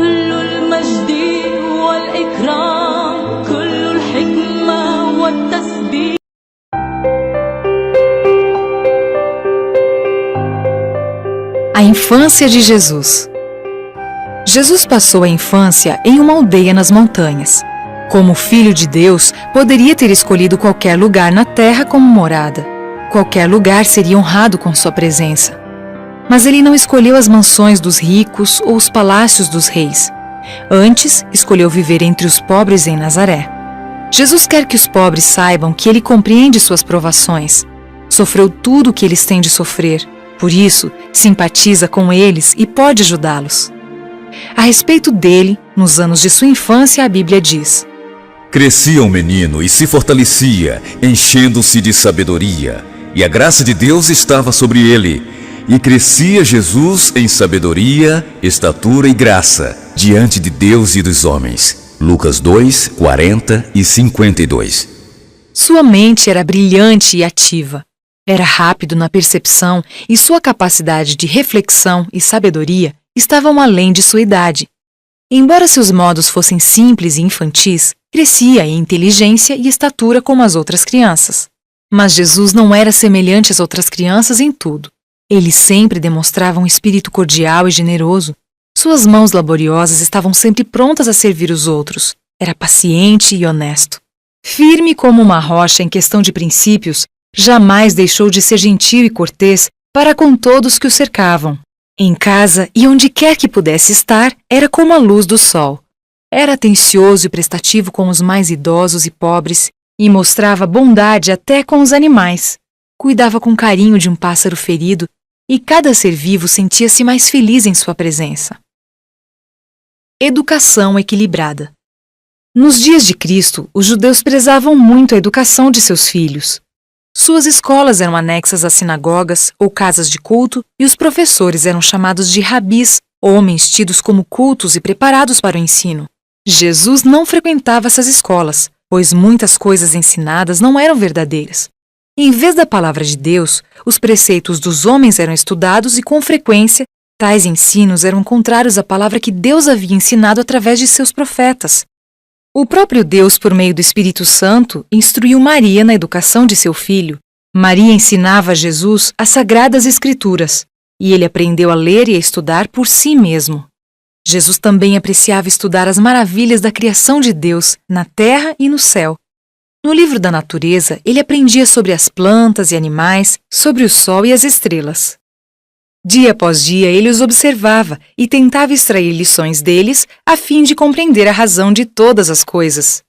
كل المجد والإكرام كل الحكمة والتسبيح. A infância de Jesus. Jesus passou a infância em uma aldeia nas montanhas. Como filho de Deus, poderia ter escolhido qualquer lugar na terra como morada. Qualquer lugar seria honrado com sua presença. Mas ele não escolheu as mansões dos ricos ou os palácios dos reis. Antes, escolheu viver entre os pobres em Nazaré. Jesus quer que os pobres saibam que ele compreende suas provações. Sofreu tudo o que eles têm de sofrer. Por isso, simpatiza com eles e pode ajudá-los. A respeito dele, nos anos de sua infância, a Bíblia diz: Crescia um menino e se fortalecia, enchendo-se de sabedoria, e a graça de Deus estava sobre ele. E crescia Jesus em sabedoria, estatura e graça, diante de Deus e dos homens. Lucas 2, 40 e 52. Sua mente era brilhante e ativa. Era rápido na percepção e sua capacidade de reflexão e sabedoria estavam além de sua idade. Embora seus modos fossem simples e infantis, crescia em inteligência e estatura como as outras crianças. Mas Jesus não era semelhante às outras crianças em tudo. Ele sempre demonstrava um espírito cordial e generoso. Suas mãos laboriosas estavam sempre prontas a servir os outros. Era paciente e honesto. Firme como uma rocha em questão de princípios, jamais deixou de ser gentil e cortês para com todos que o cercavam. Em casa e onde quer que pudesse estar, era como a luz do sol. Era atencioso e prestativo com os mais idosos e pobres e mostrava bondade até com os animais. Cuidava com carinho de um pássaro ferido e cada ser vivo sentia-se mais feliz em sua presença. Educação equilibrada. Nos dias de Cristo, os judeus prezavam muito a educação de seus filhos. Suas escolas eram anexas às sinagogas ou casas de culto e os professores eram chamados de rabis, homens tidos como cultos e preparados para o ensino. Jesus não frequentava essas escolas, pois muitas coisas ensinadas não eram verdadeiras. Em vez da palavra de Deus, os preceitos dos homens eram estudados e, com frequência, tais ensinos eram contrários à palavra que Deus havia ensinado através de seus profetas. O próprio Deus, por meio do Espírito Santo, instruiu Maria na educação de seu filho. Maria ensinava a Jesus as Sagradas Escrituras, e ele aprendeu a ler e a estudar por si mesmo. Jesus também apreciava estudar as maravilhas da criação de Deus, na terra e no céu. No livro da natureza, ele aprendia sobre as plantas e animais, sobre o sol e as estrelas. Dia após dia, ele os observava e tentava extrair lições deles a fim de compreender a razão de todas as coisas.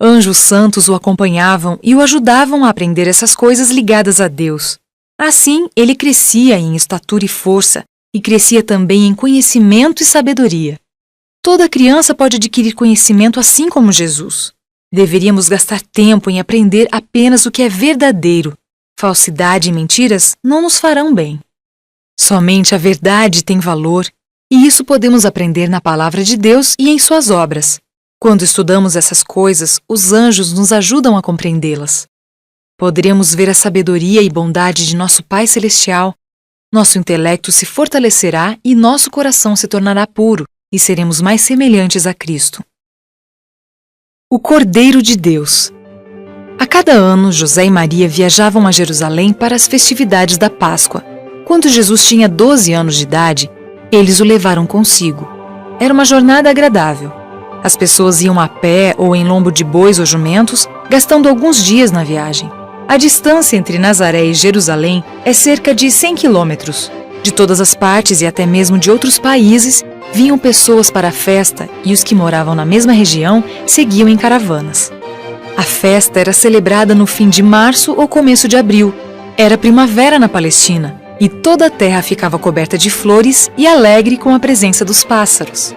Anjos santos o acompanhavam e o ajudavam a aprender essas coisas ligadas a Deus. Assim, ele crescia em estatura e força, e crescia também em conhecimento e sabedoria. Toda criança pode adquirir conhecimento assim como Jesus. Deveríamos gastar tempo em aprender apenas o que é verdadeiro. Falsidade e mentiras não nos farão bem. Somente a verdade tem valor, e isso podemos aprender na palavra de Deus e em suas obras. Quando estudamos essas coisas, os anjos nos ajudam a compreendê-las. Poderemos ver a sabedoria e bondade de nosso Pai Celestial. Nosso intelecto se fortalecerá e nosso coração se tornará puro, e seremos mais semelhantes a Cristo. O Cordeiro de Deus. A cada ano, José e Maria viajavam a Jerusalém para as festividades da Páscoa. Quando Jesus tinha 12 anos de idade, eles o levaram consigo. Era uma jornada agradável. As pessoas iam a pé ou em lombo de bois ou jumentos, gastando alguns dias na viagem. A distância entre Nazaré e Jerusalém é cerca de 100 quilômetros. De todas as partes e até mesmo de outros países, vinham pessoas para a festa e os que moravam na mesma região seguiam em caravanas. A festa era celebrada no fim de março ou começo de abril. Era primavera na Palestina. E toda a terra ficava coberta de flores e alegre com a presença dos pássaros.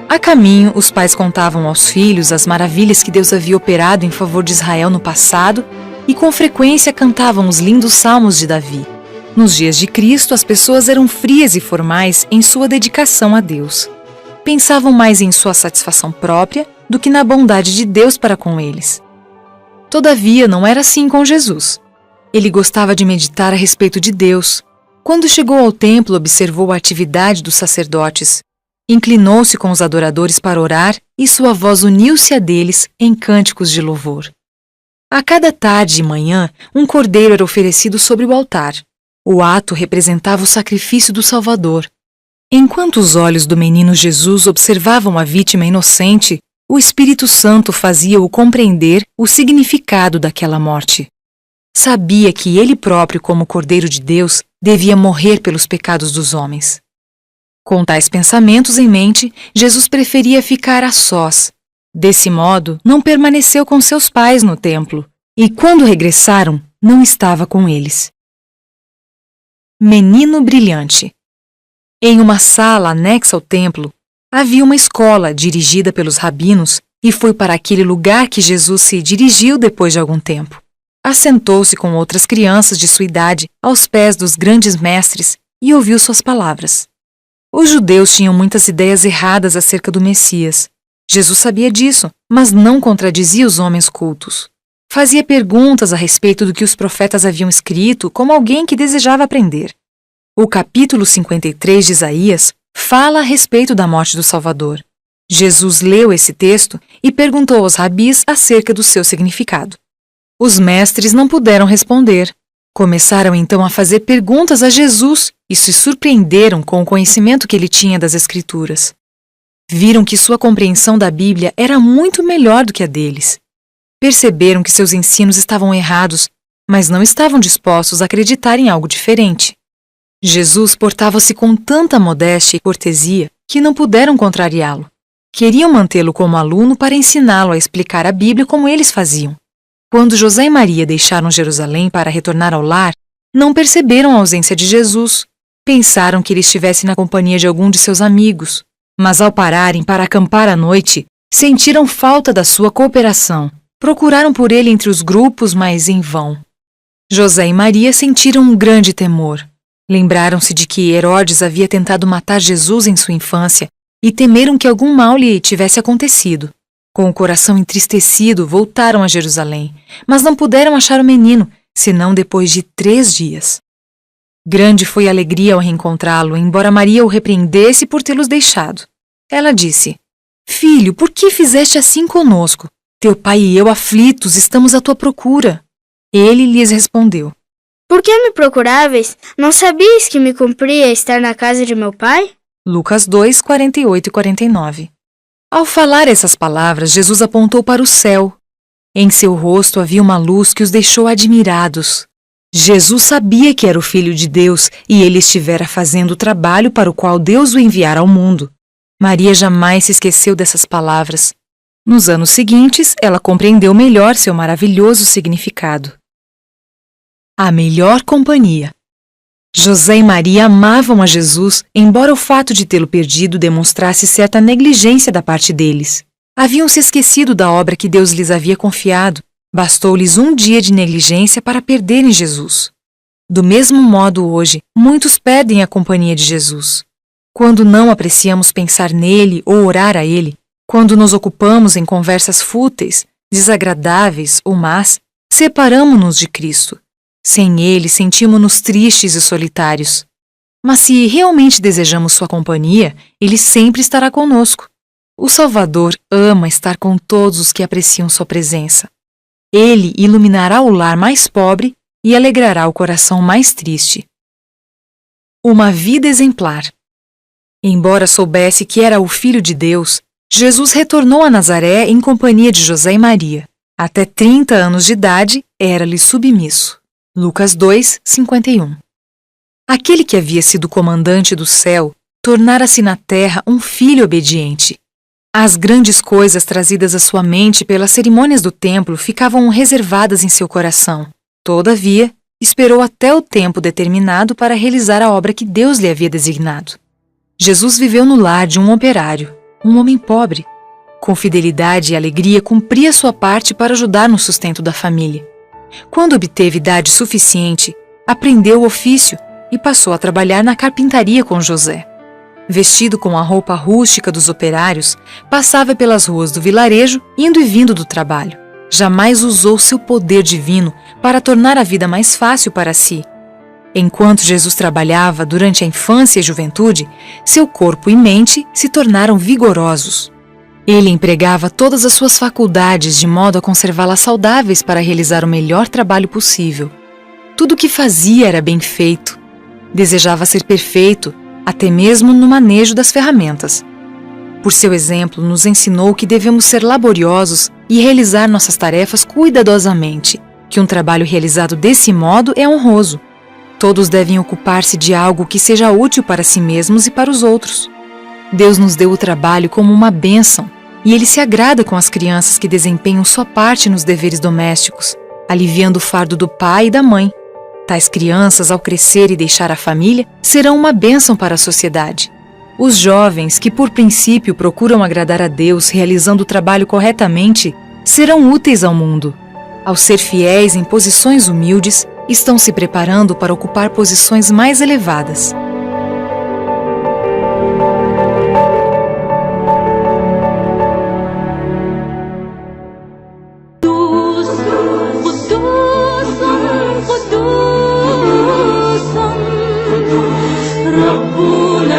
A caminho, os pais contavam aos filhos as maravilhas que Deus havia operado em favor de Israel no passado e com frequência cantavam os lindos salmos de Davi. Nos dias de Cristo, as pessoas eram frias e formais em sua dedicação a Deus. Pensavam mais em sua satisfação própria do que na bondade de Deus para com eles. Todavia, não era assim com Jesus. Ele gostava de meditar a respeito de Deus. Quando chegou ao templo, observou a atividade dos sacerdotes Inclinou-se com os adoradores para orar e sua voz uniu-se à deles em cânticos de louvor. A cada tarde e manhã, um cordeiro era oferecido sobre o altar. O ato representava o sacrifício do Salvador. Enquanto os olhos do menino Jesus observavam a vítima inocente, o Espírito Santo fazia-o compreender o significado daquela morte. Sabia que ele próprio, como Cordeiro de Deus, devia morrer pelos pecados dos homens. Com tais pensamentos em mente, Jesus preferia ficar a sós. Desse modo, não permaneceu com seus pais no templo, e quando regressaram, não estava com eles. Menino brilhante. Em uma sala anexa ao templo, havia uma escola dirigida pelos rabinos e foi para aquele lugar que Jesus se dirigiu depois de algum tempo. Assentou-se com outras crianças de sua idade aos pés dos grandes mestres e ouviu suas palavras. Os judeus tinham muitas ideias erradas acerca do Messias. Jesus sabia disso, mas não contradizia os homens cultos. Fazia perguntas a respeito do que os profetas haviam escrito, como alguém que desejava aprender. O capítulo 53 de Isaías fala a respeito da morte do Salvador. Jesus leu esse texto e perguntou aos rabis acerca do seu significado. Os mestres não puderam responder. Começaram então a fazer perguntas a Jesus e se surpreenderam com o conhecimento que ele tinha das Escrituras. Viram que sua compreensão da Bíblia era muito melhor do que a deles. Perceberam que seus ensinos estavam errados, mas não estavam dispostos a acreditar em algo diferente. Jesus portava-se com tanta modéstia e cortesia que não puderam contrariá-lo. Queriam mantê-lo como aluno para ensiná-lo a explicar a Bíblia como eles faziam. Quando José e Maria deixaram Jerusalém para retornar ao lar, não perceberam a ausência de Jesus. Pensaram que ele estivesse na companhia de algum de seus amigos, mas ao pararem para acampar à noite, sentiram falta da sua cooperação. Procuraram por ele entre os grupos, mas em vão. José e Maria sentiram um grande temor. Lembraram-se de que Herodes havia tentado matar Jesus em sua infância e temeram que algum mal lhe tivesse acontecido. Com o coração entristecido, voltaram a Jerusalém, mas não puderam achar o menino, senão depois de 3 dias. Grande foi a alegria ao reencontrá-lo, embora Maria o repreendesse por tê-los deixado. Ela disse: Filho, por que fizeste assim conosco? Teu pai e eu, aflitos, estamos à tua procura. Ele lhes respondeu: Por que me procuráveis? Não sabias que me cumpria estar na casa de meu pai? Lucas 2, 48 e 49. Ao falar essas palavras, Jesus apontou para o céu. Em seu rosto havia uma luz que os deixou admirados. Jesus sabia que era o Filho de Deus e ele estivera fazendo o trabalho para o qual Deus o enviara ao mundo. Maria jamais se esqueceu dessas palavras. Nos anos seguintes, ela compreendeu melhor seu maravilhoso significado. A melhor companhia. José e Maria amavam a Jesus, embora o fato de tê-lo perdido demonstrasse certa negligência da parte deles. Haviam se esquecido da obra que Deus lhes havia confiado. Bastou-lhes um dia de negligência para perderem Jesus. Do mesmo modo, hoje, muitos perdem a companhia de Jesus. Quando não apreciamos pensar nele ou orar a ele, quando nos ocupamos em conversas fúteis, desagradáveis ou más, separamo-nos de Cristo. Sem ele, sentimos-nos tristes e solitários. Mas se realmente desejamos sua companhia, ele sempre estará conosco. O Salvador ama estar com todos os que apreciam sua presença. Ele iluminará o lar mais pobre e alegrará o coração mais triste. Uma vida exemplar. Embora soubesse que era o Filho de Deus, Jesus retornou a Nazaré em companhia de José e Maria. Até 30 anos de idade, era-lhe submisso. Lucas 2, 51. Aquele que havia sido comandante do céu, tornara-se na terra um filho obediente. As grandes coisas trazidas à sua mente pelas cerimônias do templo ficavam reservadas em seu coração. Todavia, esperou até o tempo determinado para realizar a obra que Deus lhe havia designado. Jesus viveu no lar de um operário, um homem pobre. Com fidelidade e alegria cumpria sua parte para ajudar no sustento da família. Quando obteve idade suficiente, aprendeu o ofício e passou a trabalhar na carpintaria com José. Vestido com a roupa rústica dos operários, passava pelas ruas do vilarejo, indo e vindo do trabalho. Jamais usou seu poder divino para tornar a vida mais fácil para si. Enquanto Jesus trabalhava durante a infância e juventude, seu corpo e mente se tornaram vigorosos. Ele empregava todas as suas faculdades de modo a conservá-las saudáveis para realizar o melhor trabalho possível. Tudo o que fazia era bem feito. Desejava ser perfeito, até mesmo no manejo das ferramentas. Por seu exemplo, nos ensinou que devemos ser laboriosos e realizar nossas tarefas cuidadosamente, que um trabalho realizado desse modo é honroso. Todos devem ocupar-se de algo que seja útil para si mesmos e para os outros. Deus nos deu o trabalho como uma bênção, e Ele se agrada com as crianças que desempenham sua parte nos deveres domésticos, aliviando o fardo do pai e da mãe. Tais crianças, ao crescer e deixar a família, serão uma bênção para a sociedade. Os jovens, que por princípio procuram agradar a Deus realizando o trabalho corretamente, serão úteis ao mundo. Ao ser fiéis em posições humildes, estão se preparando para ocupar posições mais elevadas. ربنا